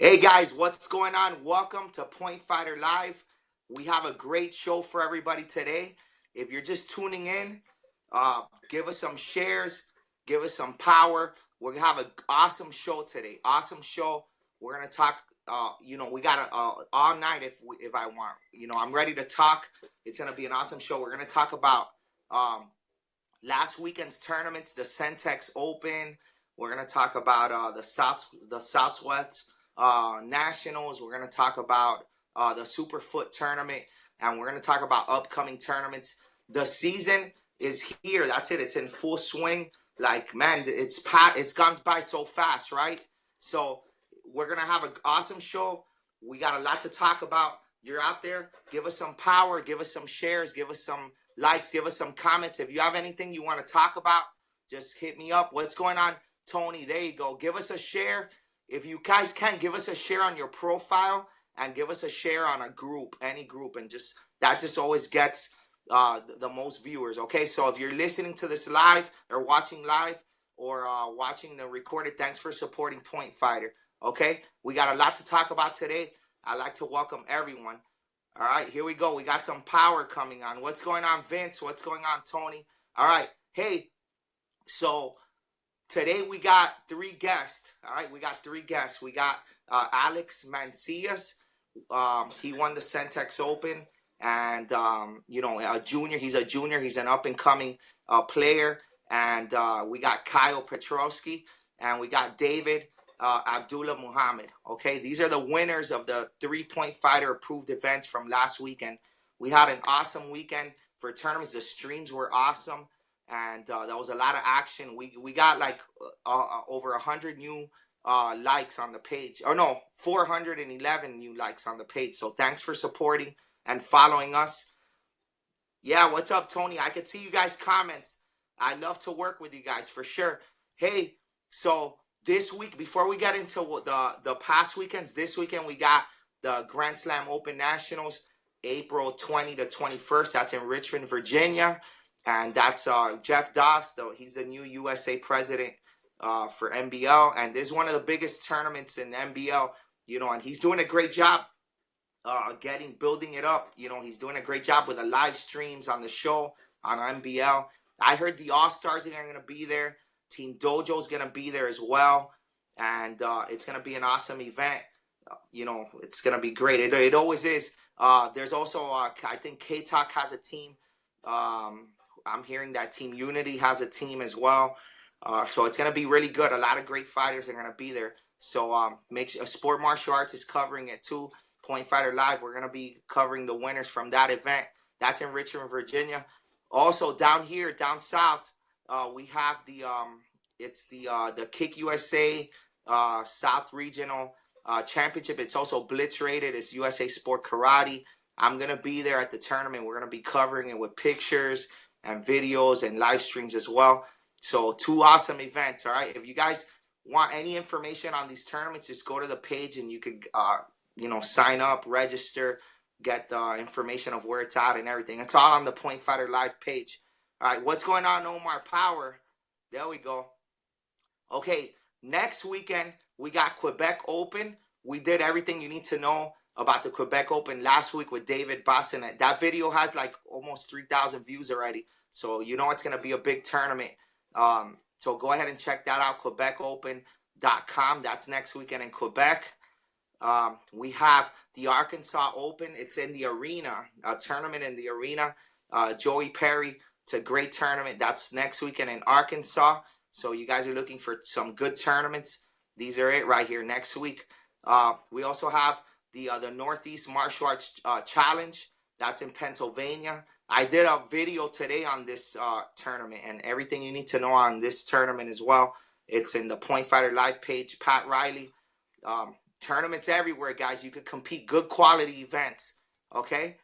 Hey guys, what's going on? Welcome to Point Fighter Live. We have a great show for everybody today. If you're just tuning in, give us some shares, give us some power. We're gonna have an awesome show today. Awesome show. We're gonna talk. We got all night if I want. I'm ready to talk. It's gonna be an awesome show. We're gonna talk about last weekend's tournaments, the Centex Open. We're gonna talk about the Southwest Nationals. We're gonna talk about the Superfoot tournament, and we're gonna talk about upcoming tournaments. The season is here. That's it. It's in full swing. Like man, it's gone by so fast, right? So we're gonna have an awesome show. We got a lot to talk about. You're out there. Give us some power. Give us some shares. Give us some likes, give us some comments. If you have anything you want to talk about, just hit me up. What's going on, Tony? There you go. Give us a share. If you guys can, give us a share on your profile and give us a share on a group, any group, and that just always gets the most viewers. Okay, so if you're listening to this live or watching live or watching the recorded, thanks for supporting Point Fighter. Okay, we got a lot to talk about today. I'd like to welcome everyone. All right, here we go. We got some power coming on. What's going on, Vince? What's going on, Tony? All right. Hey, so today we got three guests. All right, we got three guests. We got Alex Mancillas. He won the Centex Open. And, a junior. He's a junior. He's an up-and-coming player. And we got Kyle Petrovsky. And we got David Abdullah Muhammad. Okay, these are the winners of the 3-point fighter approved events from last weekend. We had an awesome weekend for tournaments. The streams were awesome, and there was a lot of action. We got like over 100 new likes on the page. Or no, 411 new likes on the page. So thanks for supporting and following us. Yeah, what's up, Tony? I could see you guys' comments. I love to work with you guys for sure. Hey, so this week, before we get into the past weekends, this weekend we got the Grand Slam Open Nationals, April 20 to 21st. That's in Richmond, Virginia. And that's Jeff Doss, he's the new USA president for NBL. And this is one of the biggest tournaments in NBL, and he's doing a great job building it up. He's doing a great job with the live streams on the show on NBL. I heard the All-Stars are going to be there. Team Dojo is going to be there as well, and it's going to be an awesome event. It's going to be great. It always is. There's also, I think K-Talk has a team. I'm hearing that Team Unity has a team as well. So it's going to be really good. A lot of great fighters are going to be there. So Sport Martial Arts is covering it too. Point Fighter Live, we're going to be covering the winners from that event. That's in Richmond, Virginia. Also, down here, down south, we have the Kick USA South Regional Championship. It's also Blitz rated. It's USA Sport Karate. I'm going to be there at the tournament. We're going to be covering it with pictures and videos and live streams as well. So 2 awesome events, all right? If you guys want any information on these tournaments, just go to the page and you could, sign up, register, get the information of where it's at and everything. It's all on the Point Fighter Live page. All right, what's going on, Omar Power? There we go. Okay, next weekend, we got Quebec Open. We did everything you need to know about the Quebec Open last week with David Boston. That video has like almost 3,000 views already. So it's going to be a big tournament. So go ahead and check that out, QuebecOpen.com. That's next weekend in Quebec. We have the Arkansas Open. It's in the arena, a tournament in the arena. Joey Perry, it's a great tournament. That's next weekend in Arkansas. So you guys are looking for some good tournaments. These are it right here next week. We also have the Northeast Martial Arts Challenge. That's in Pennsylvania. I did a video today on this tournament and everything you need to know on this tournament as well. It's in the Point Fighter Live page, Pat Riley. Tournaments everywhere, guys. You could compete, good quality events, okay?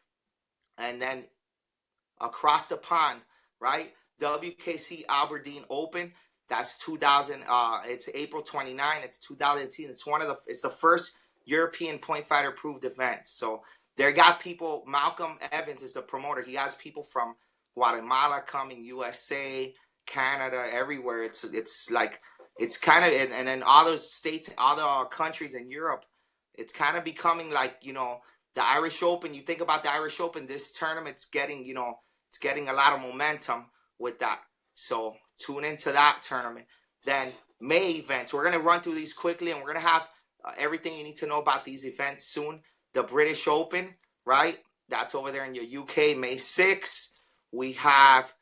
And then across the pond, right? WKC Aberdeen Open. That's 2000. It's April 29. It's 2018. It's the first European Point Fighter approved event. So they got people. Malcolm Evans is the promoter. He has people from Guatemala coming, USA, Canada, everywhere. It's kind of, and then all those states, other countries in Europe It's kind of becoming like, the Irish Open. You think about the Irish Open, this tournament's getting, it's getting a lot of momentum with that. So tune into that tournament. Then May events. We're going to run through these quickly, and we're going to have everything you need to know about these events soon. The British Open, right? That's over there in your UK, May 6th. We have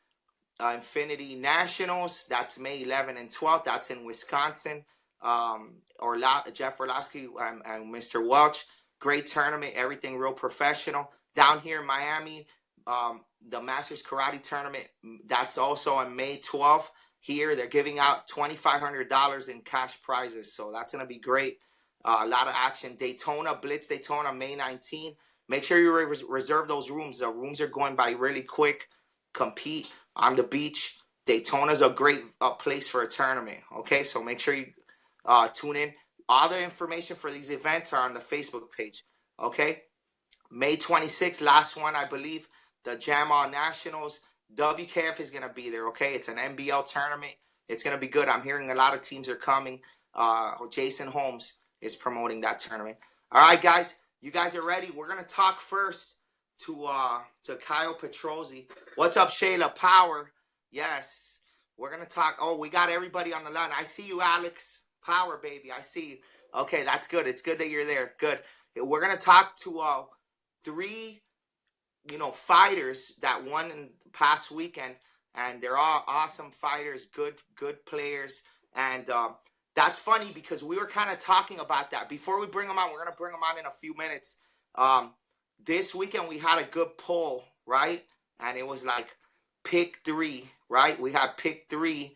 Infinity Nationals. That's May 11th and 12th. That's in Wisconsin. Jeff Orlowski and Mr. Welch. Great tournament. Everything real professional. Down here in Miami, the Masters Karate Tournament. That's also on May 12th. Here, they're giving out $2,500 in cash prizes. So that's going to be great. A lot of action. Daytona, Blitz Daytona, May 19th. Make sure you reserve those rooms. The rooms are going by really quick. Compete on the beach. Daytona's a great place for a tournament. Okay, so make sure you tune in. All the information for these events are on the Facebook page. Okay, May 26th, last one, I believe, the Jam All Nationals. WKF is going to be there. Okay, it's an NBL tournament. It's going to be good. I'm hearing a lot of teams are coming. Jason Holmes is promoting that tournament. All right, guys, you guys are ready. We're going to talk first to Kyle Petrozzi. What's up, Shayla Power? Yes, we're going to talk. Oh, we got everybody on the line. I see you, Alex Power, baby. I see you. Okay, that's good. It's good that you're there. Good. We're going to talk to 3 fighters that won in the past weekend, and they're all awesome fighters, good players. And that's funny because we were kind of talking about that before we bring them on. We're going to bring them on in a few minutes. This weekend we had a good poll, right? And it was like pick 3, right? We had pick 3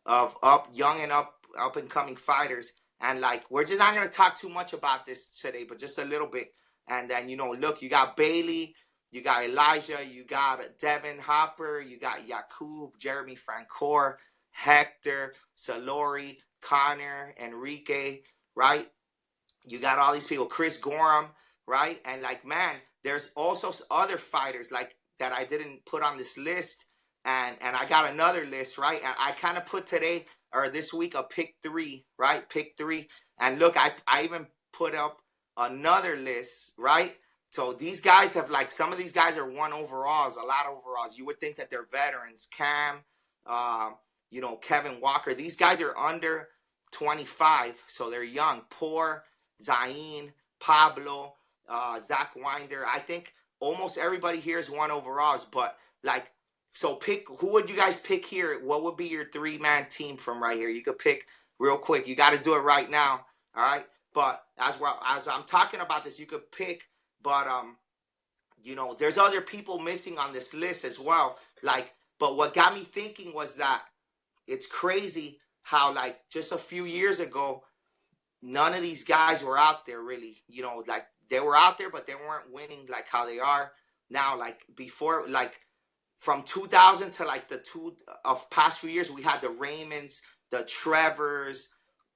of young and up and coming fighters. And like, we're just not going to talk too much about this today, but just a little bit. And then, look, you got Bailey, you got Elijah, you got Devin Hopper, you got Yakub, Jeremy Francoeur, Hector, Salori, Connor, Enrique, right? You got all these people, Chris Gorham, right? And like, man, there's also other fighters like that I didn't put on this list. And I got another list, right? And I kind of put today or this week a pick 3, right? Pick 3. And look, I even put up another list, right? So these guys have, like, some of these guys are 1 overalls, a lot of overalls. You would think that they're veterans. Cam, Kevin Walker. These guys are under 25, so they're young. Poor, Zayn, Pablo, Zach Winder. I think almost everybody here is 1 overalls, but like, so pick, who would you guys pick here? What would be your 3-man team from right here? You could pick real quick. You got to do it right now, all right? But as I'm talking about this, you could pick, but there's other people missing on this list as well. Like, but what got me thinking was that it's crazy how, like, just a few years ago, none of these guys were out there really. Like, they were out there, but they weren't winning like how they are now. Like before, like from 2000 to like the past few years, we had the Raymonds, the Trevors,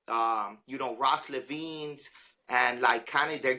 Ross Levine's, and like kind of they're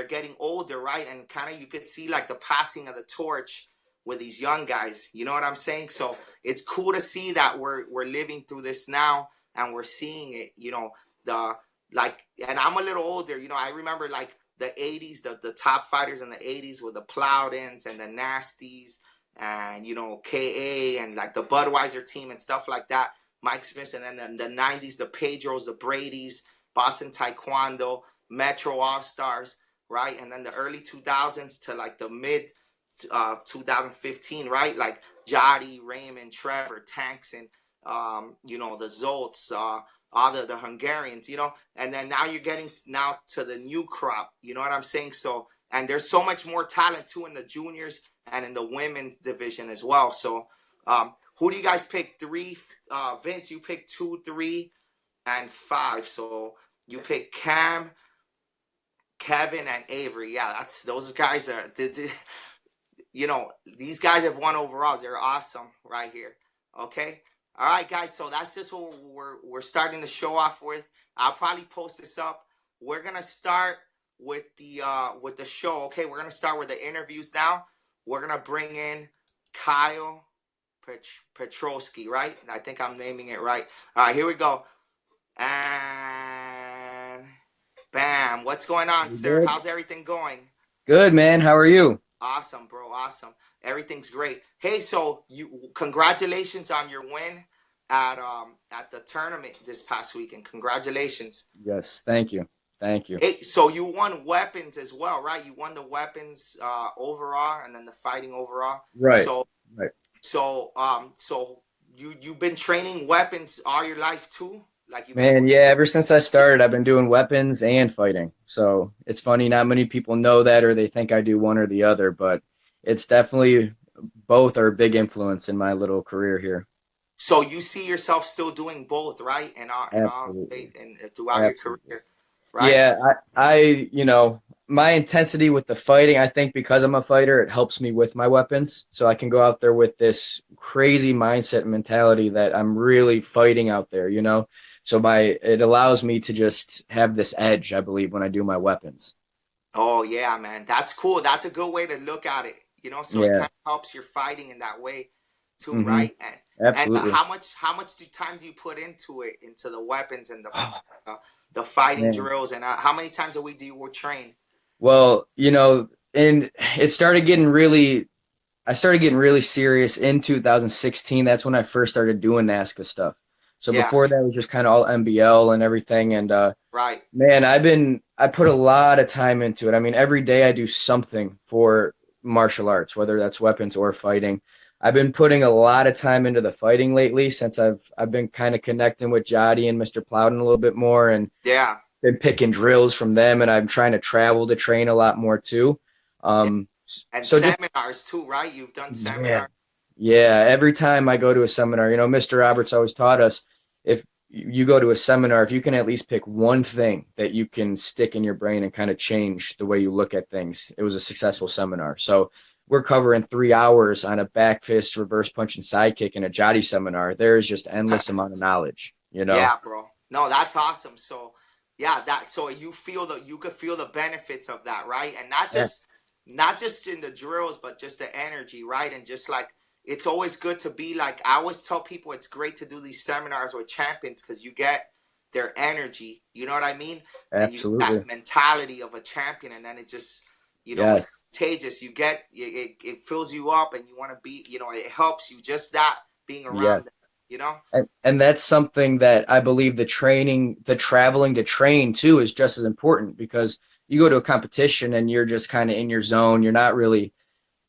getting older, right? And kind of you could see like the passing of the torch with these young guys. You know what I'm saying? So it's cool to see that we're living through this now and we're seeing it. And I'm a little older. I remember like the 80s, the top fighters in the 80s were the Plowdens and the Nasties and KA and like the Budweiser team and stuff like that. Mike Smith, and then the 90s, the Pedros, the Bradys, Boston Taekwondo, Metro All-Stars, right? And then the early 2000s to like the mid 2015, right? Like Jody, Raymond, Trevor, Tanks, and the Zolts, all the Hungarians, and then now you're getting now to the new crop, you know what I'm saying? So, and there's so much more talent too in the juniors and in the women's division as well. So, who do you guys pick? 3, Vince, you pick 2, 3, and 5. So you pick Cam, Kevin, and Avery. Yeah, those guys are, these guys have 1 overalls. They're awesome right here. Okay. All right, guys. So that's just what we're starting to show off with. I'll probably post this up. We're gonna start with the show. Okay, we're gonna start with the interviews now. We're gonna bring in Kyle Petrowski, right? I think I'm naming it right. All right, here we go. And bam. man. What's going on, Pretty sir? good. How's everything going? Good, man. How are you? Awesome, bro. Awesome. Everything's great. Hey, so you congratulations on your win at the tournament this past weekend. Congratulations. Yes, thank you. Thank you. Hey, so you won weapons as well, right? You won the weapons overall and then the fighting overall. Right. So Right. so you've been training weapons all your life too? Like you've been Man, yeah, ever since I started, I've been doing weapons and fighting. So it's funny, not many people know that or they think I do one or the other, but it's definitely both are a big influence in my little career here. so you see yourself still doing both, right? And all Absolutely. and throughout your Absolutely. career, right? Yeah, my intensity with the fighting, I think because I'm a fighter, it helps me with my weapons. So I can go out there with this crazy mindset and mentality that I'm really fighting out there. So it allows me to just have this edge, I believe, when I do my weapons. Oh yeah, man. That's cool. That's a good way to look at it. So it Yeah. kind of helps your fighting in that way too, Hmm. right? And Absolutely. how much time do you put into it, into the weapons and the fighting Man. drills, and how many times a week do you train? Well, and it started getting really I started getting really serious in 2016. That's when I first started doing NASCA stuff. So Yeah, before that it was just kind of all MBL and everything. And right. man, I put a lot of time into it. I mean, every day I do something for martial arts, whether that's weapons or fighting. I've been putting a lot of time into the fighting lately since I've been kind of connecting with Jody and Mr. Plowden a little bit more and Yeah, been picking drills from them. And I'm trying to travel to train a lot more too. yeah. Um, And so just seminars too, right? You've done yeah. seminars. Yeah, every time I go to a seminar, Mr. Roberts always taught us if you go to a seminar, if you can at least pick one thing that you can stick in your brain and kind of change the way you look at things, it was a successful seminar. So we're covering 3 hours on a back fist, reverse punch, and side kick in a Jati seminar. There is just endless amount of knowledge. Yeah, bro. No, that's awesome. So, yeah, so you could feel the benefits of that, right? And Yeah, not just in the drills, but just the energy, right? And just like it's always good to be like I always tell people it's great to do these seminars with champions because you get their energy. You know what I mean? And you get that absolutely. mentality of a champion, and then it just it's Yes. contagious. It fills you up, and you want to be. It helps you just that being around Yes. them. You know. And that's something that I believe the traveling to train too is just as important because you go to a competition and you're just kind of in your zone. You're not really,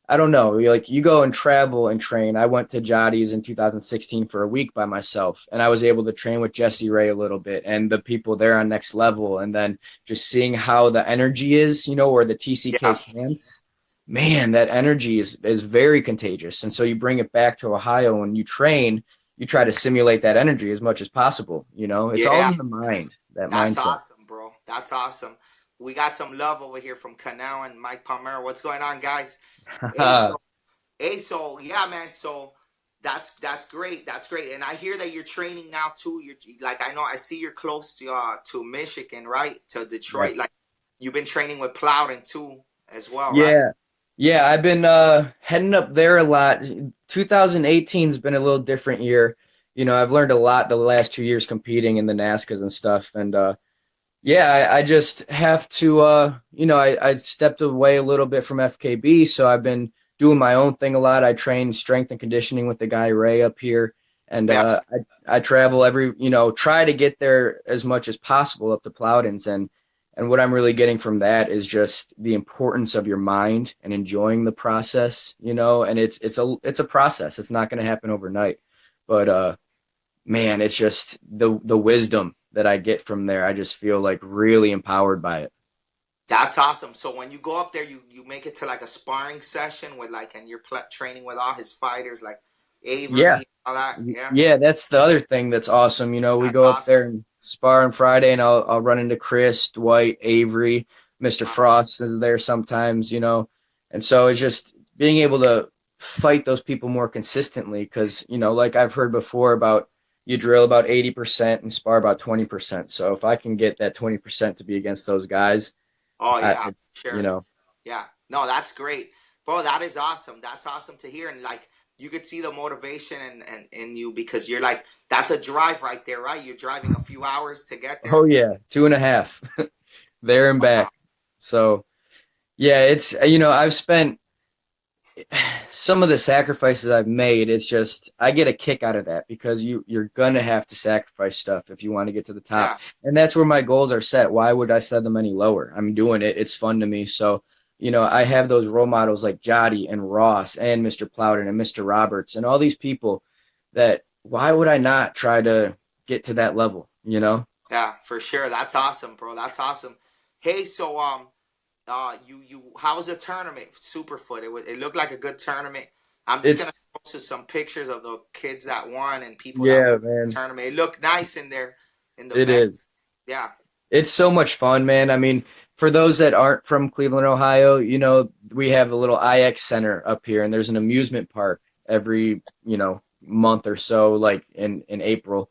I don't know, like you go and travel and train. I went to Jody's in 2016 for a week by myself, and I was able to train with Jesse Ray a little bit and the people there on Next Level, and then just seeing how the energy is, or the TCK Yeah. camps. Man, that energy is very contagious, and so you bring it back to Ohio and you train. You try to simulate that energy as much as possible. It's all Yeah, in the mind, that that's mindset. awesome, bro. That's awesome. We got some love over here from Canal and Mike Palmer. What's going on, guys? Hey, so yeah, man. So that's great. That's great. And I hear that you're training now too. You're like I know I see you're close to Michigan, right? To Detroit. Yes. Like you've been training with Plowden too as well, right? Yeah. Yeah, I've been heading up there a lot. 2018's been a little different year. I've learned a lot the last 2 years competing in the NASCARs and stuff. And yeah, I just have to I stepped away a little bit from FKB, so I've been doing my own thing a lot. I train strength and conditioning with the guy Ray up here. And Yeah. I travel try to get there as much as possible up to Plowdens. And what I'm really getting from that is just the importance of your mind and enjoying the process. And it's a process. It's not going to happen overnight. But man, it's just the wisdom that I get from there. I just feel like really empowered by it. That's awesome. So when you go up there, you make it to like a sparring session with like, and you're training with all his fighters, like Yeah. Avery, all that. Yeah, Yeah, that's the other thing that's awesome. We that's go up awesome. there and spar on Friday, and I'll run into Chris, Dwight, Avery, Mr. Uh, Frost is there sometimes. And so it's just being able to fight those people more consistently because, like I've heard before about you drill about 80% and spar about 20%. So if I can get that 20% to be against those guys, oh yeah, it's, you sure. know, Yeah, no, that's great, bro. That is awesome. That's awesome to hear, and like you could see the motivation and in you because you're like that's a drive right there, right? You're driving a few hours to get oh there. yeah, 2.5. there and back. So yeah, it's I've spent some of the sacrifices I've made. It's just I get a kick out of that because you're gonna have to sacrifice stuff if you want to get to the top, Yeah, and that's where my goals are set. Why would I set them any lower? I'm doing it. It's fun to me. So I have those role models like Jotty and Ross and Mr. Plowden and Mr. Roberts and all these people that why would I not try to get to that level? yeah, for sure. That's awesome, bro. That's awesome. Hey, so how was the tournament? Superfoot. It looked like a good tournament. I'm just gonna It's post some pictures of the kids that won and people that won yeah, the man. tournament. It looked nice in there in the It venue. is. Yeah. It's so much fun, man. I mean, for those that aren't from Cleveland, Ohio, we have a little IX Center up here, and there's an amusement park every, month or so, like in April.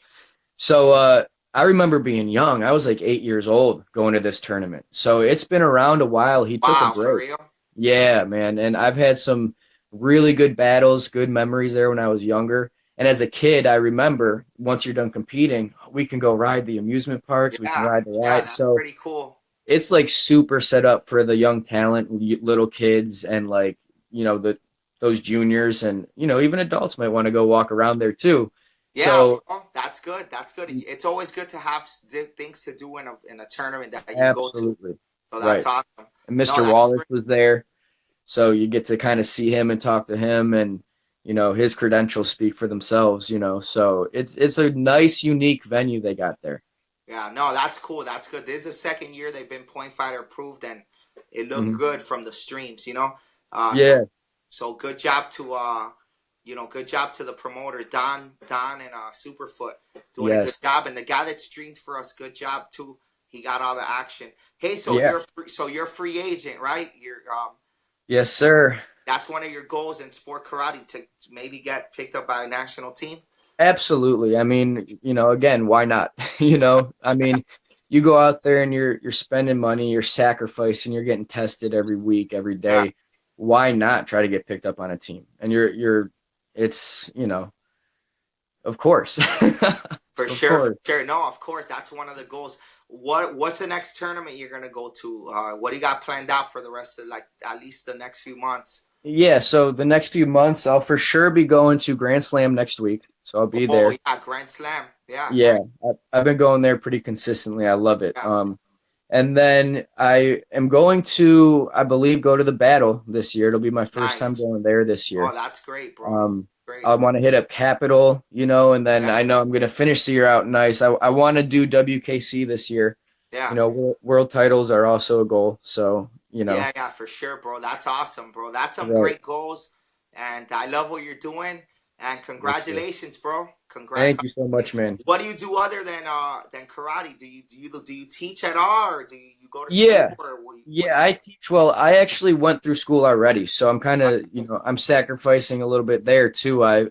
So I remember being young. I was like 8 years old going to this tournament. So it's been around a while. He took a Wow, for break. real. Yeah, man. And I've had some really good battles, good memories there when I was younger. And as a kid, I remember once you're done competing, we can go ride the amusement parks, we can Yeah, ride the yeah, ride. that's So pretty cool. it's like super set up for the young talent, little kids, and like those juniors, and even adults might want to go walk around there too. Yeah, So bro, that's good. That's good. It's always good to have things to do in a tournament that you go to. absolutely So that's right. awesome. And No, Mr. that's Wallace great. was there, so you get to kind of see him and talk to him, and his credentials speak for themselves. So it's a nice, unique venue they got there. Yeah, no, that's cool. That's good. This is the second year they've been Point Fighter approved, and it looked Hmm. good from the streams. Uh, Yeah, so so good job to good job to the promoters, Don and Superfoot, doing a good yes, job, and the guy that streamed for us, good job too. He got all the action. Hey, so yeah, you're a free agent, right? You're yes, sir. that's one of your goals in sport karate to maybe get picked up by a national team. Absolutely. I mean, again, why not? I mean, you go out there and you're spending money, you're sacrificing, you're getting tested every week, every Yeah, day. Why not try to get picked up on a team? And it's, of course. for Of sure, for course. sure. No, of course, that's one of the goals. What's the next tournament you're gonna go to? What do you got planned out for the rest of like at least the next few months? Yeah, so the next few months I'll for sure be going to Grand Slam next week. So I'll be Oh there. yeah, Grand Slam. Yeah, Yeah, nice. I've been going there pretty consistently. I love it. Yeah, And then I am going to, I believe, go to the battle this year. It'll be my first time nice. going there this Oh, year. that's great, bro. Um, Great. I want to hit up Capital, and then Yeah, I know I'm going to finish the year out nice. I want to do WKC this year. yeah. World titles are also a goal. So, Yeah, yeah, for sure, bro. That's awesome, bro. That's some right. great goals, and I love what you're doing. And Yes, sir. congratulations, bro. Congrats Thank on you so everything. much, man. What do you do other than karate? Do you teach at all, or you go to school, Yeah. or what do Yeah, you? I teach well. I actually went through school already, so I'm kind Uh, of, I'm sacrificing a little bit there too.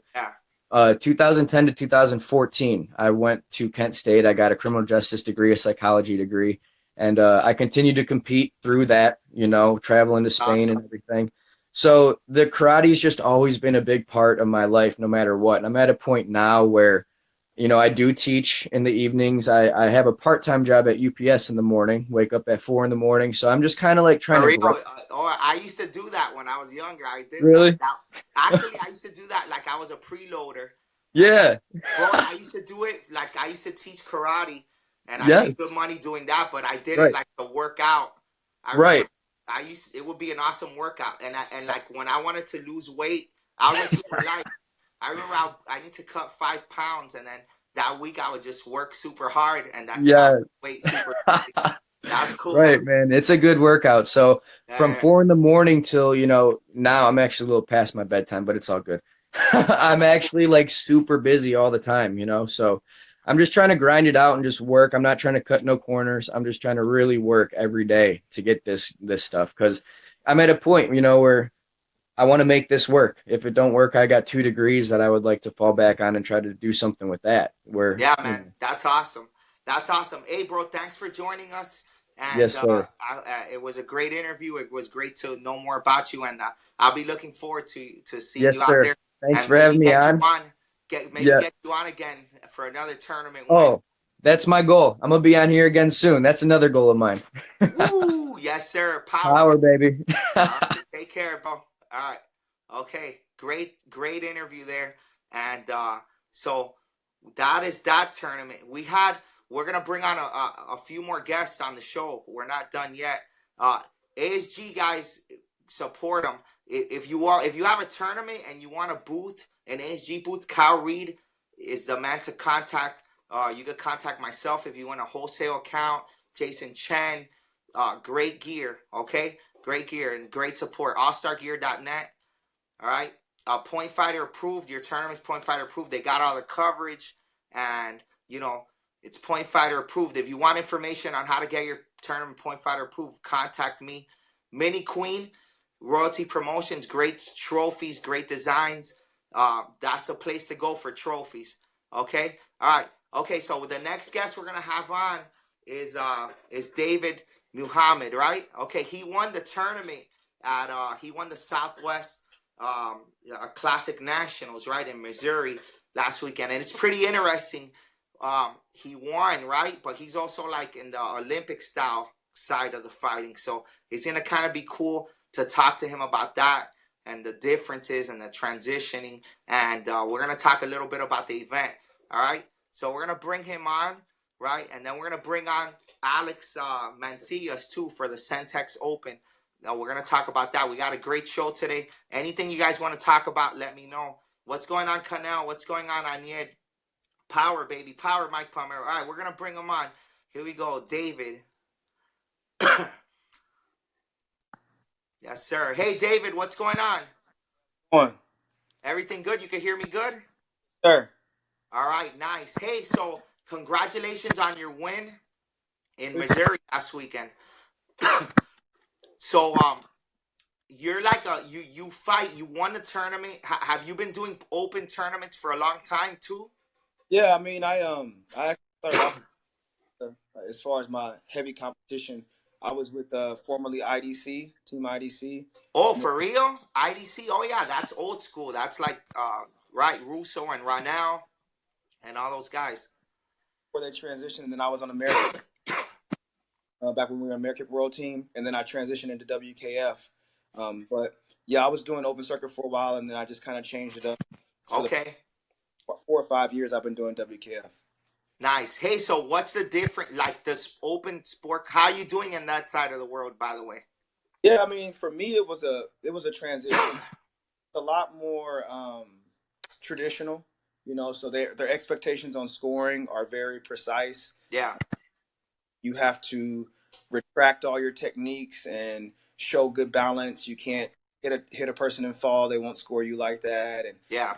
2010 to 2014, I went to Kent State. I got a criminal justice degree, a psychology degree, and I continued to compete through that, traveling to Spain awesome. and everything. So the karate's just always been a big part of my life, no matter what. And I'm at a point now where, I do teach in the evenings. I have a part-time job at UPS in the morning, wake up at 4 in the morning. So I'm just kind of like trying For to real? grow. Oh, I used to do that when I was younger. I did Really? that. Actually, I used to do that like I was a preloader, and Yeah. bro, I used to do it like I used to teach karate, and I made Yes. good money doing that. But I did it Right. like to work out. I remember Right. it would be an awesome workout, and like when I wanted to lose weight, I was super light. I remember I need to cut 5 pounds, and then that week I would just work super hard, and that's how I Yes. weight super. That's cool. Right, man. It's a good workout. So from Uh, 4 in the morning till, now I'm actually a little past my bedtime, but it's all good. I'm actually like super busy all the time, So I'm just trying to grind it out and just work. I'm not trying to cut no corners. I'm just trying to really work every day to get this stuff because I'm at a point, where I want to make this work. If it don't work, I got 2 degrees that I would like to fall back on and try to do something with that. Where, Yeah, man, that's awesome. That's awesome. Hey, bro, thanks for joining us. And yes, sir. it was a great interview. It was great to know more about you, and I'll be looking forward to seeing you Yes, out sir. there, Thanks and for having maybe me get you on. on, Yeah. again for another tournament win. Oh, That's my goal. I'm gonna be on here again soon. That's another goal of mine. Woo! Yes, sir. Power, Power, baby. baby. All right. Take care, bro. All right. Okay. Great interview there. And so that is that tournament. We're gonna bring on a few more guests on the show. We're not done yet. Uh ASG guys, support them. If you have a tournament and you want a booth, an ASG booth, Kyle Reed is the man to contact. You can contact myself if you want a wholesale account. Jason Chen, great gear, okay? Great gear and great support. AllStarGear.net. All right. Point Fighter approved. Your tournament's Point Fighter approved. They got all the coverage, and it's Point Fighter approved. If you want information on how to get your tournament Point Fighter approved, contact me. Mini Queen, Royalty Promotions, great trophies, great designs. That's a place to go for trophies. Okay. All right. Okay. So the next guest we're gonna have on is David Muhammad, right? Okay. He won the tournament at he won the Southwest Classic Nationals, right, in Missouri last weekend, and it's pretty interesting. He won, right, but he's also like in the Olympic style side of the fighting, so it's gonna kind of be cool to talk to him about that and the differences and the transitioning, and we're gonna talk a little bit about the event. All right, so we're gonna bring him on, right, and then we're gonna bring on Alex Mancillas too for the Centex Open. Now we're gonna talk about that. We got a great show today. Anything you guys want to talk about, let me know. What's going on, Canal? What's going on, Anied? Power, baby, power, Mike Palmer. All right, we're gonna bring him on. Here we go, David. Yes, sir. Hey, David, what's going on? One, Everything good? You can hear me good? sir. All right, nice. Hey, so congratulations on your win in Missouri last weekend. So, you're like you fight. You won the tournament. Have you been doing open tournaments for a long time too? Yeah, I mean, I actually started off uh, as far as my heavy competition. I was with formerly IDC, Team IDC. Oh, You know, for real? IDC? Oh yeah, that's old school. That's like right, Russo and Ronell and all those guys. before they transitioned, and then I was on American back when we were American World Team, and then I transitioned into WKF. But yeah, I was doing open circuit for a while, and then I just kind of changed it up. For the Okay. 4 or 5 years, I've been doing WKF. Nice. Hey, so what's the different like this open sport? How are you doing in that side of the world, by the way? Yeah, I mean, for me, it was a transition. A lot more traditional, so their expectations on scoring are very precise. Yeah. You have to retract all your techniques and show good balance. You can't hit a person and fall; they won't score you like that. And Yeah.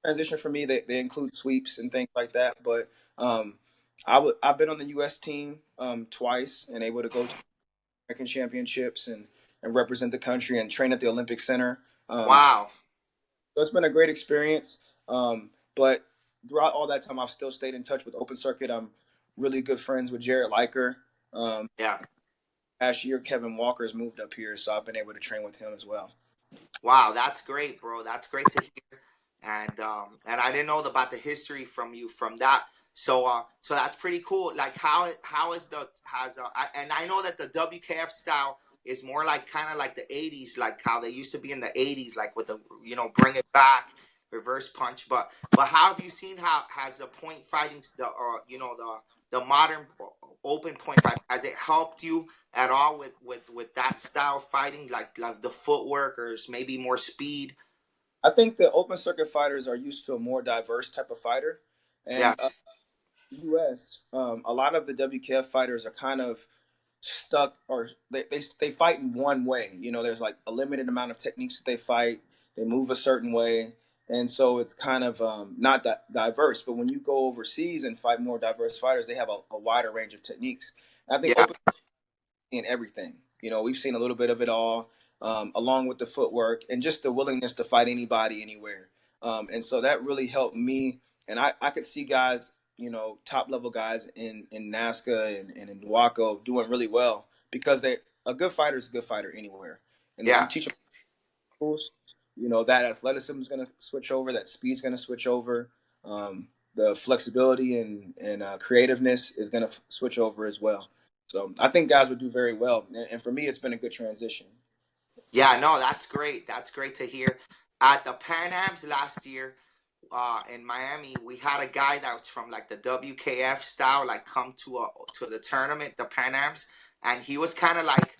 transition for me, they include sweeps and things like that. But um, I've been on the U.S. team twice and able to go to American championships and represent the country and train at the Olympic Center. Um, Wow. So it's been a great experience. But throughout all that time, I've still stayed in touch with Open Circuit. I'm really good friends with Jared Liker. Um, Yeah. Last year, Kevin Walker's moved up here, so I've been able to train with him as well. Wow, that's great, bro. That's great to hear. And I didn't know about the history from you from that. So that's pretty cool. Like how is the has and I know that the WKF style is more like kind of like the 80s, like how they used to be in the 80s, like with the bring it back, reverse punch. But how have you seen how has the point fighting the the modern open point fight, has it helped you at all with that style of fighting, like the footwork or maybe more speed? I think the Open Circuit fighters are used to a more diverse type of fighter, Yeah, and U.S. A lot of the WKF fighters are kind of stuck, or they fight in one way. There's like a limited amount of techniques that they fight. They move a certain way, and so it's kind of not that diverse. But when you go overseas and fight more diverse fighters, they have a wider range of techniques. And I think yeah, open in everything. We've seen a little bit of it all, along with the footwork and just the willingness to fight anybody anywhere. And so that really helped me. And I could see guys, top level guys in NASCA and in Waco doing really well because a good fighter is a good fighter anywhere. And if you yeah. teach them rules, that athleticism is going to switch over, that speed's going to switch over. the flexibility and creativeness is going to switch over as well. So I think guys would do very well, and for me, it's been a good transition. Yeah, no, that's great. That's great to hear. At the Pan Ams last year, in Miami, we had a guy that was from like the WKF style, like come to the tournament, the Pan Ams, and he was kind of like,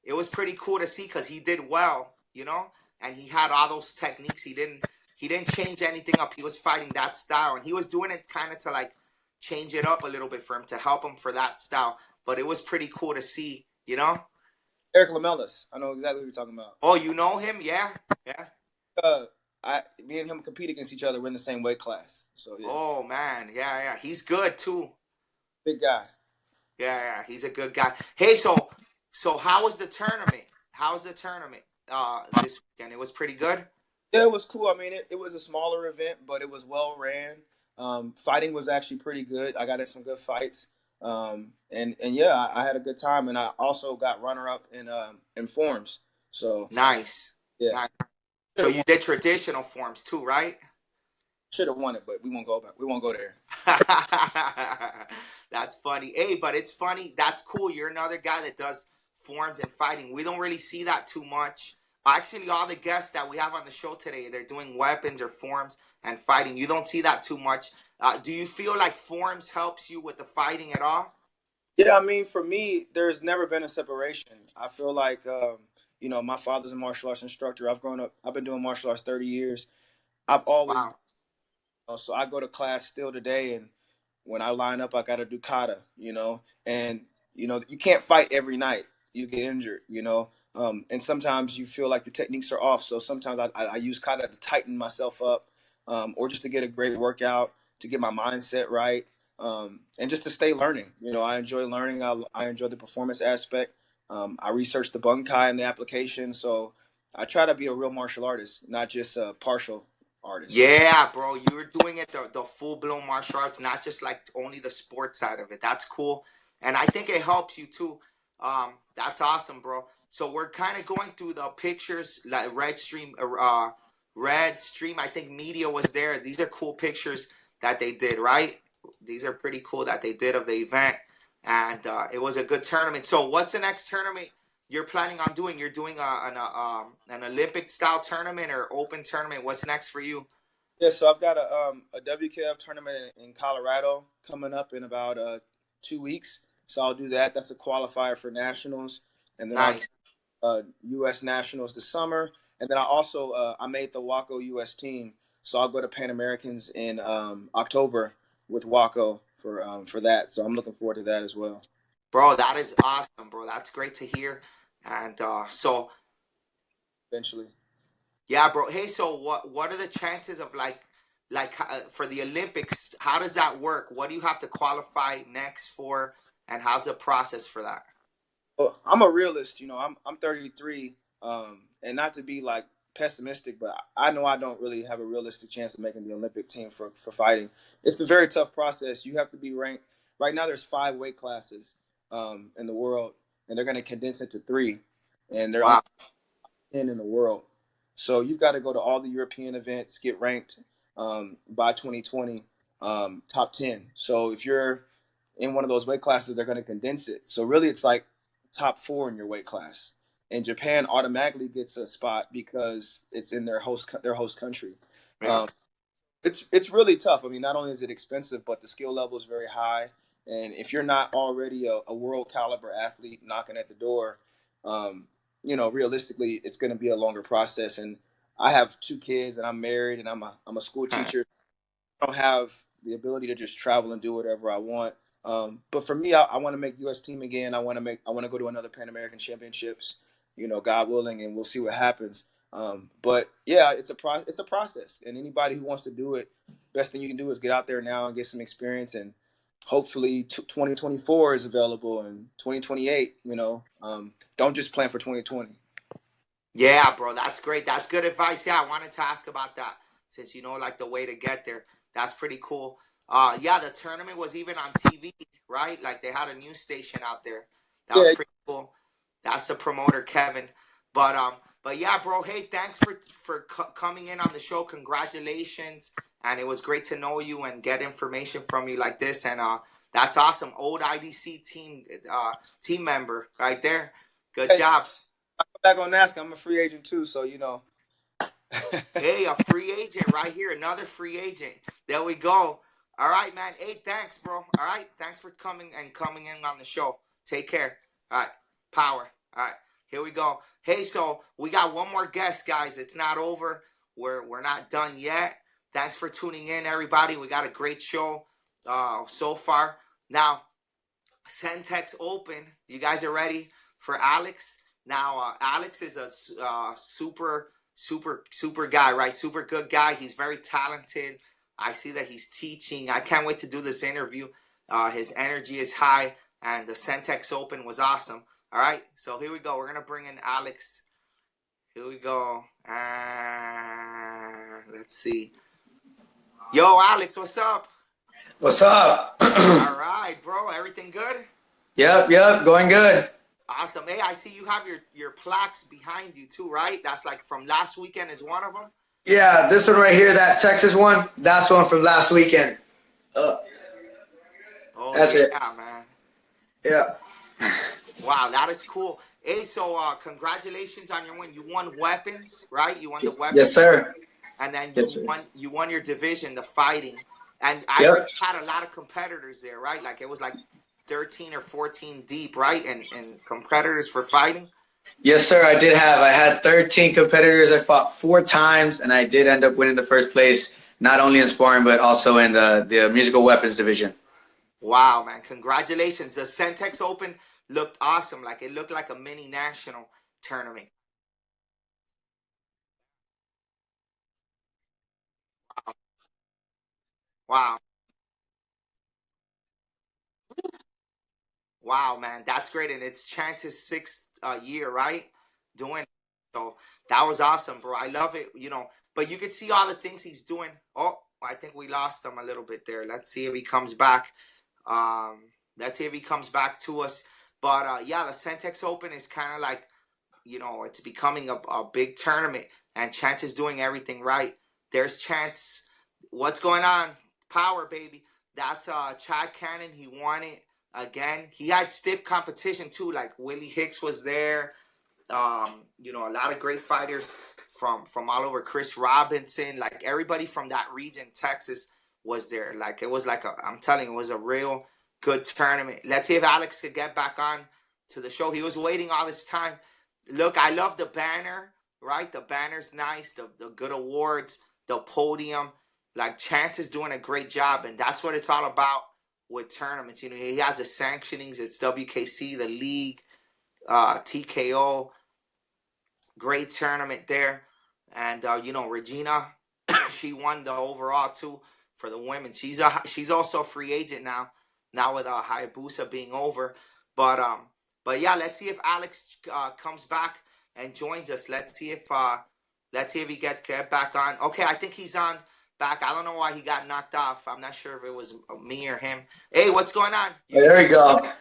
it was pretty cool to see because he did well, you know, and he had all those techniques. He didn't change anything up. He was fighting that style, and he was doing it kind of to like change it up a little bit for him to help him for that style. But it was pretty cool to see, you know. Eric Lamellas, I know exactly what you're talking about. Oh, you know him? Yeah, yeah. Uh, me and him compete against each other. We're in the same weight class, so yeah, Oh man, yeah, yeah. He's good too. big guy. Yeah, yeah, he's a good guy. Hey, so how was the tournament? How's the tournament this weekend? It was pretty good. Yeah, it was cool. I mean, it was a smaller event, but it was well ran. Fighting was actually pretty good. I got in some good fights, and yeah, I had a good time, and I also got runner up in forms. So Nice, yeah, nice. should So have you won. did traditional forms too, right? Should have won it, but we won't go back. We won't go there. That's funny. Hey, but it's funny. That's cool. You're another guy that does forms and fighting. We don't really see that too much. Actually, all the guests that we have on the show today, they're doing weapons or forms and fighting. You don't see that too much. Do you feel like forms helps you with the fighting at all? Yeah, I mean, for me, there's never been a separation. I feel like my father's a martial arts instructor. I've grown up. I've been doing martial arts 30 years. I've always Wow. so I go to class still today, and when I line up, I got to do kata, and you can't fight every night. You get injured, and sometimes you feel like your techniques are off. So sometimes I use kata to tighten myself up, or just to get a great workout, to get my mindset right, and just to stay learning. I enjoy learning. I enjoy the performance aspect. I research the bunkai and the application, so I try to be a real martial artist, not just a partial artist. Yeah, bro, you're doing it the full blown martial arts, not just like only the sports side of it. That's cool, and I think it helps you too. That's awesome, bro. So we're kind of going through the pictures, like Red Stream. I think media was there. These are cool pictures that they did, right? These are pretty cool that they did of the event, and it was a good tournament. So what's the next tournament you're planning on doing? You're doing an Olympic style tournament or open tournament. What's next for you? Yeah, so I've got a WKF tournament in Colorado coming up in about 2 weeks. So I'll do that. That's a qualifier for nationals, and then I'll do Nice. U.S. nationals this summer, and then I also I made the WACO U.S. team, so I'll go to Pan Americans in October with WACO for that. So I'm looking forward to that as well. Bro, that is awesome, bro. That's great to hear. And Eventually. yeah, bro. Hey, so what are the chances of like for the Olympics? How does that work? What do you have to qualify next for, and how's the process for that? Well, I'm a realist. I'm 33, and not to be like pessimistic, but I know I don't really have a realistic chance of making the Olympic team for fighting. It's a very tough process. You have to be ranked. Right now, there's 5 weight classes in the world, and they're going to condense it to three, and they're only Wow. 10 in the world. So you've got to go to all the European events, get ranked by 2020, top 10. So if you're in one of those weight classes, they're going to condense it. So really, it's like top four in your weight class. And Japan automatically gets a spot because it's in their host country. Yeah. Um, it's really tough. I mean, not only is it expensive, but the skill level is very high. And if you're not already a world caliber athlete knocking at the door, um, realistically, it's going to be a longer process. And I have 2 kids, and I'm married, and I'm a school teacher. I don't have the ability to just travel and do whatever I want. But for me, I want to make U.S. team again. I want to go to another Pan American Championships, God willing, and we'll see what happens. But yeah, it's a process, and anybody who wants to do it, best thing you can do is get out there now and get some experience, and hopefully 2024 is available and 2028. Don't just plan for 2020. Yeah, bro, that's great. That's good advice. Yeah, I wanted to ask about that since you know like the way to get there. That's pretty cool. Yeah, the tournament was even on TV, right? Like they had a news station out there. That was Yeah, pretty cool. That's the promoter, Kevin. But yeah, bro. Hey, thanks for coming in on the show. Congratulations. and it was great to know you and get information from you like this. And that's awesome. Old IDC team member right there. Good Hey, job. I'm back on NASCAR. I'm a free agent too, so you know. Hey, a free agent right here. Another free agent. There we go. All right, man. Hey, thanks, bro. All right. Thanks for coming in on the show. Take care. All right. Power. All right. Here we go. Hey, so we got one more guest, guys. It's not over. We're not done yet. Thanks for tuning in, everybody. We got a great show so far. Now, Centex Open. You guys are ready for Alex? Now, Alex is a super guy, right? Super good guy. He's very talented. I see that he's teaching. I can't wait to do this interview. His energy is high, and the Centex Open was awesome. All right, so here we go. We're gonna bring in Alex. Here we go. Let's see. Yo, Alex, what's up? What's up? All right, bro. Everything good? Yep, going good. Awesome. Hey, I see you have your plaques behind you too, right? That's like from last weekend is one of them. Yeah, this one right here, that Texas one, that's one from last weekend. Uh, Oh that's it. yeah, man. Yeah. Wow, that is cool. Hey, so congratulations on your win. You won weapons, right? You won the Yes, weapons, sir. and then Yes, sir. you won your division, the fighting. And I heard Yep. you had a lot of competitors there, right? Like it was like 13 or 14 deep, right? And competitors for fighting. Yes, sir. I had 13 competitors. I fought 4 times, and I did end up winning the first place, not only in sparring, but also in the musical weapons division. Wow, man. Congratulations. The Centex Open looked awesome. Like it looked like a mini national tournament. Wow. Wow, man. That's great. And it's Chance's sixth year, right? Doing it. So that was awesome, bro. I love it, but you could see all the things he's doing. Oh, I think we lost him a little bit there. Let's see if he comes back. Um, let's see if he comes back to us. But yeah, the Centex Open is kind of like it's becoming a big tournament, and Chance is doing everything right. There's Chance. What's going on? Power, baby. That's Chad Cannon. He won it again. He had stiff competition too. Like Willie Hicks was there. A lot of great fighters from all over. Chris Robinson, like everybody from that region, Texas, was there. Like it was like I'm telling you, it was a real good tournament. Let's see if Alex could get back on to the show. He was waiting all this time. Look, I love the banner, right? The banner's nice, the good awards, the podium. Like Chance is doing a great job, and that's what it's all about with tournaments. He has the sanctionings. It's WKC, the league, TKO. Great tournament there. And Regina, she won the overall too for the women. She's also a free agent now. Now with Hayabusa being over, but yeah, let's see if Alex comes back and joins us. Let's see if he get back on. Okay, I think he's on back. I don't know why he got knocked off. I'm not sure if it was me or him. Hey, what's going on? Oh, there we go.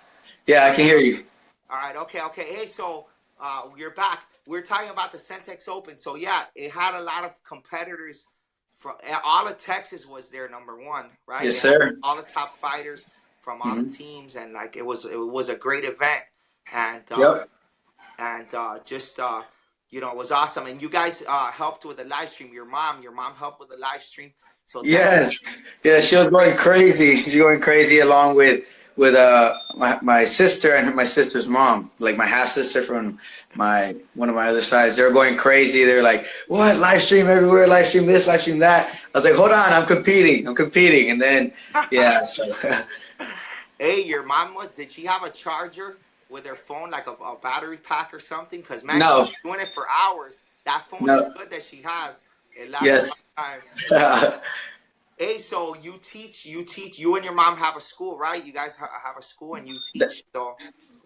Yeah, I can hear you. All right, okay. Hey, so you're back. We're talking about the Centex Open. So yeah, it had a lot of competitors. From all of Texas was there number one, right? Yes, It had sir. all the top fighters from all the Hmm. teams, and like it was a great event, and Yep. just it was awesome. And you guys helped with the live stream. Your mom helped with the live stream. So thank Yes, yeah, she she did was great. going crazy. She's going crazy along with my sister and my sister's mom, like my half sister from my one of my other sides. They were going crazy. They were like, "What? Live stream everywhere! Live stream this, live stream that." I was like, "Hold on, I'm competing." And then, yeah, so Hey, your mom did she have a charger with her phone, like a battery pack or something? Because man, she's no, doing it for hours. That phone is no, good that she has. It lasts a yes. long time. Hey, so you and your mom have a school, right? You guys have a school and you teach. So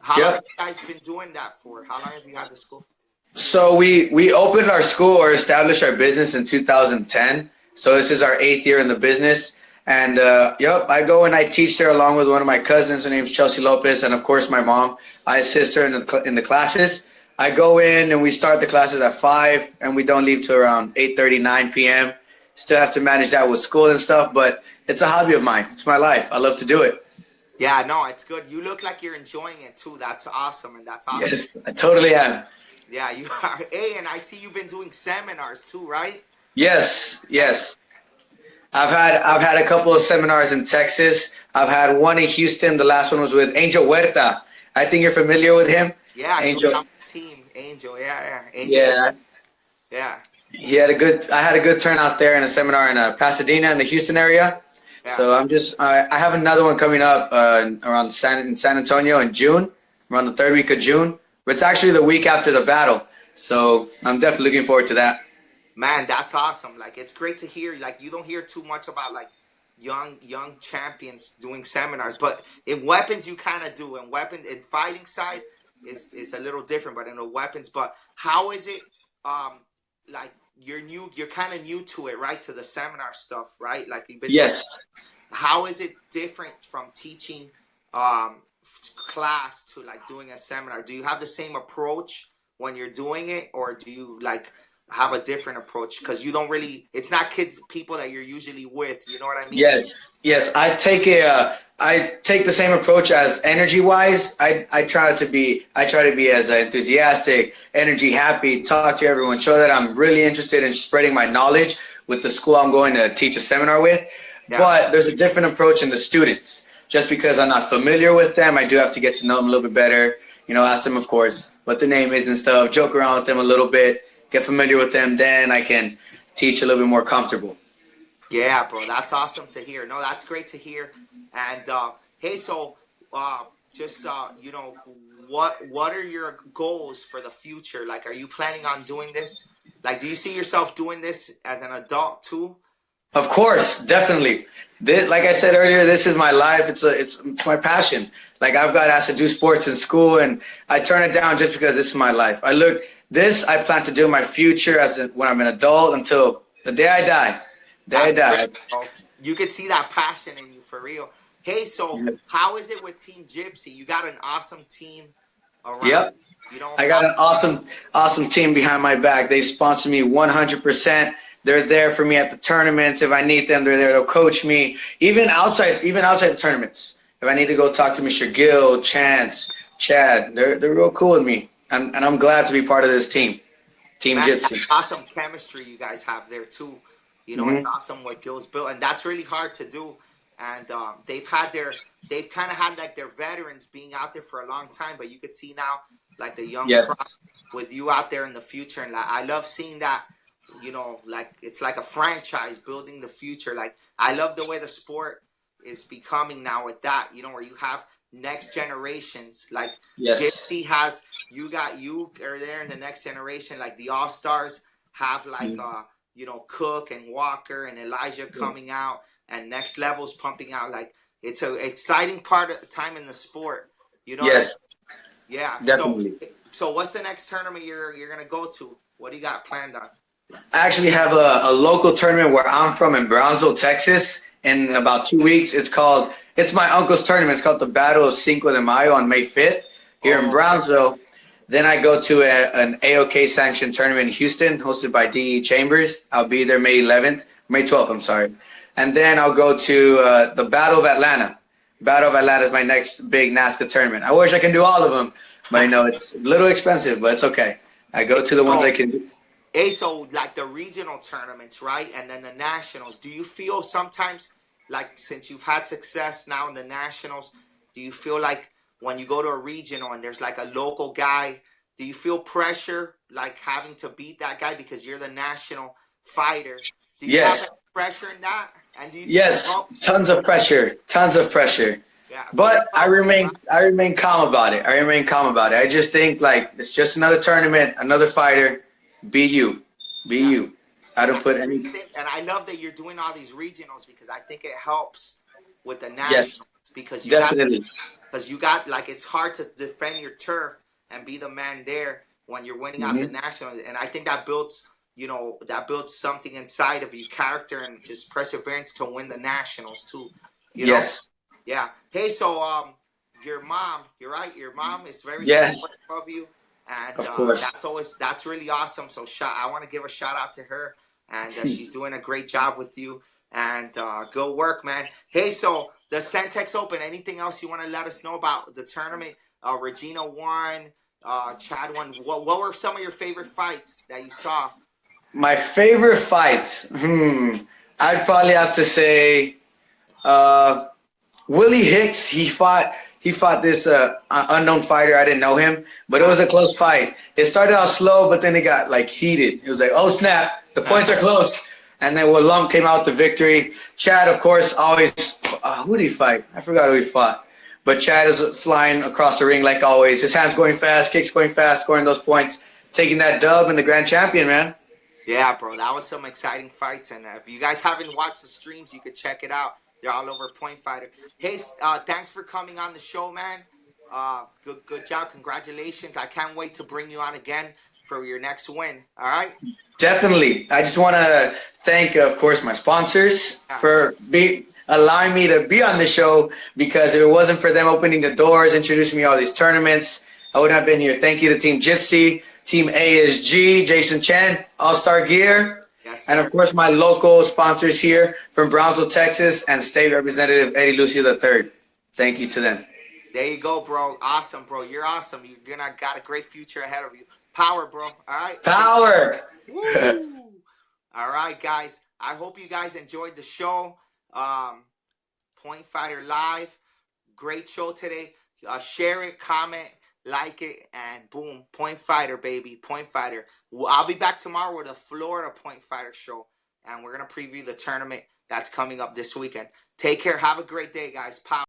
how long have Yep. you guys been doing that for? How long have you had the school? So we opened our school or established our business in 2010. So this is our 8th year in the business. And yep, I go and I teach there along with one of my cousins. Her name's Chelsea Lopez, and of course my mom. I assist her in the classes. I go in and we start the classes at 5, and we don't leave till around 8:30, 9 p.m. Still have to manage that with school and stuff, but it's a hobby of mine. It's my life. I love to do it. Yeah, no, it's good. You look like you're enjoying it too. That's awesome, and that's awesome. Yes, I totally am. Yeah, you are. Hey, and I see you've been doing seminars too, right? Yes, And yes. I've had a couple of seminars in Texas. I've had one in Houston. The last one was with Angel Huerta. I think you're familiar with him. yeah, he was Angel. on my team, Angel. Yeah, yeah, Angel. Yeah, Yeah, he had a good. I had a good turnout there in a seminar in Pasadena in the Houston area. yeah. So I have another one coming up around in San Antonio in June, around the third week of June. But it's actually the week after the battle. So I'm definitely looking forward to that. Man, that's awesome. Like, it's great to hear. Like, you don't hear too much about like young champions doing seminars, but in weapons you kind of do. In weapon, in fighting side is a little different, but in the weapons. But how is it? Um, like you're new. You're kind of new to it, right? To the seminar stuff, right? Like you've been doing. Yes. How is it different from teaching um, class to like doing a seminar? Do you have the same approach when you're doing it, or do you like have a different approach? Because you don't really, it's not kids, people that you're usually with. You know what I mean? Yes, yes. I take the same approach as energy wise. I try to be as enthusiastic, energy happy, talk to everyone, show that I'm really interested in spreading my knowledge with the school I'm going to teach a seminar with. Yeah, But there's a different approach in the students. Just because I'm not familiar with them, I do have to get to know them a little bit better. You know, ask them, of course, what their name is and stuff. Joke around with them a little bit, get familiar with them. Then I can teach a little bit more comfortable. yeah, bro. That's awesome to hear. No, that's great to hear. And hey, so uh, just what are your goals for the future? Like, are you planning on doing this? Like, do you see yourself doing this as an adult too? Of course, definitely. This, like I said earlier, this is my life. It's my passion. Like I've got asked to do sports in school, and I turn it down just because this is my life. I look this. I plan to do in my future when I'm an adult until the day I die. Day I That's great, die. bro. You could see that passion in you for real. Hey, so how is it with Team Gypsy? You got an awesome team around. Yep. You know I how? got an awesome team behind my back. They sponsor me 100%. They're there for me at the tournaments. If I need them, they're there. They'll coach me. Even outside the tournaments. If I need to go talk to Mr. Gill, Chance, Chad, they're real cool with me. And I'm glad to be part of this team, Team Man, that's Gypsy. awesome chemistry you guys have there too. You know, it's Hmm. awesome what Gil's built, and that's really hard to do. And they've kind of had like their veterans being out there for a long time, but you could see now like the young crop Yes. with you out there in the future, and like I love seeing that. You know, like it's like a franchise building the future. Like I love the way the sport is becoming now with that. You know, where you have next generations. Like Yes. Gypsy has you are there in the next generation. Like the All Stars have like Mm. Cook and Walker and Elijah coming out, and next levels pumping out. Like it's an exciting part of time in the sport. You know what I mean? Yes, Yeah. definitely. So what's the next tournament you're gonna go to? What do you got planned on? I actually have a local tournament where I'm from in Brownsville, Texas, in Yeah. about 2 weeks. It's my uncle's tournament. It's called the Battle of Cinco de Mayo on May 5th here in Oh, okay. Brownsville. Then I go to an AOK sanctioned tournament in Houston, hosted by DE Chambers. I'll be there May 11th, May 12th, I'm sorry. And then I'll go to the Battle of Atlanta. Battle of Atlanta is my next big NASCAR tournament. I wish I can do all of them, but it's a little expensive, but it's okay. I Hey, go to the ones I so can do. So like the regional tournaments, right? And then the nationals. Do you feel sometimes like since you've had success now in the nationals, do you feel like when you go to a regional and there's like a local guy, do you feel pressure like having to beat that guy because you're the national fighter? Do you have Yes, any pressure in that? And do you think it yes, helps you? tons of pressure, tons of pressure. Yeah, but it But I helps you, right? remain, I remain calm about it. I remain calm about it. I just think like it's just another tournament, another fighter. Be you, be Yeah. you. I And don't I put really any. think, and I love that you're doing all these regionals because I think it helps with the Yes, nationals because definitely. you got like it's hard to defend your turf and be the man there when you're winning out the Hmm. nationals, and I think that builds something inside of you, character and just perseverance to win the nationals too. You know, Yes, yeah. Hey, so your mom, you're right. Your mom is very yes, supportive of you, and of course. that's really awesome. So I want to give a shout out to her. and she's doing a great job with you. And good work, man. Hey, so the Centex Open. Anything else you want to let us know about the tournament? Regina won. Chad won. What were some of your favorite fights that you saw? My favorite fights. I'd probably have to say uh, Willie Hicks. He fought this unknown fighter. I didn't know him, but it was a close fight. It started out slow, but then it got like heated. It was like, oh snap, the points are close. And then Walum came out with the victory. Chad, of course, always. Who did he fight? I forgot who he fought. But Chad is flying across the ring like always. His hands going fast, kicks going fast, scoring those points, taking that dub and the grand champion, man. Yeah, bro, that was some exciting fights. And if you guys haven't watched the streams, you could check it out. They're all over Point Fighter. Hey, thanks for coming on the show, man. Good job. Congratulations. I can't wait to bring you on again for your next win. All right. Definitely. I just want to thank, of course, my sponsors Yeah. for allowing me to be on the show because if it wasn't for them opening the doors, introducing me to all these tournaments, I wouldn't have been here. Thank you to Team Gypsy, Team ASG, Jason Chen, All Star Gear, Yes, and sir. of course my local sponsors here from Brownsville, Texas, and State Representative Eddie Lucio III. Thank you to them. There you go, bro. Awesome, bro. You're awesome. You're gonna got a great future ahead of you. Power, bro. All right. Take care. Power! Woo! All right, guys. I hope you guys enjoyed the show. Point Fighter Live. Great show today. Share it, comment, like it, and boom. Point Fighter, baby. Point Fighter. I'll be back tomorrow with a Florida Point Fighter show, and we're going to preview the tournament that's coming up this weekend. Take care. Have a great day, guys. Power.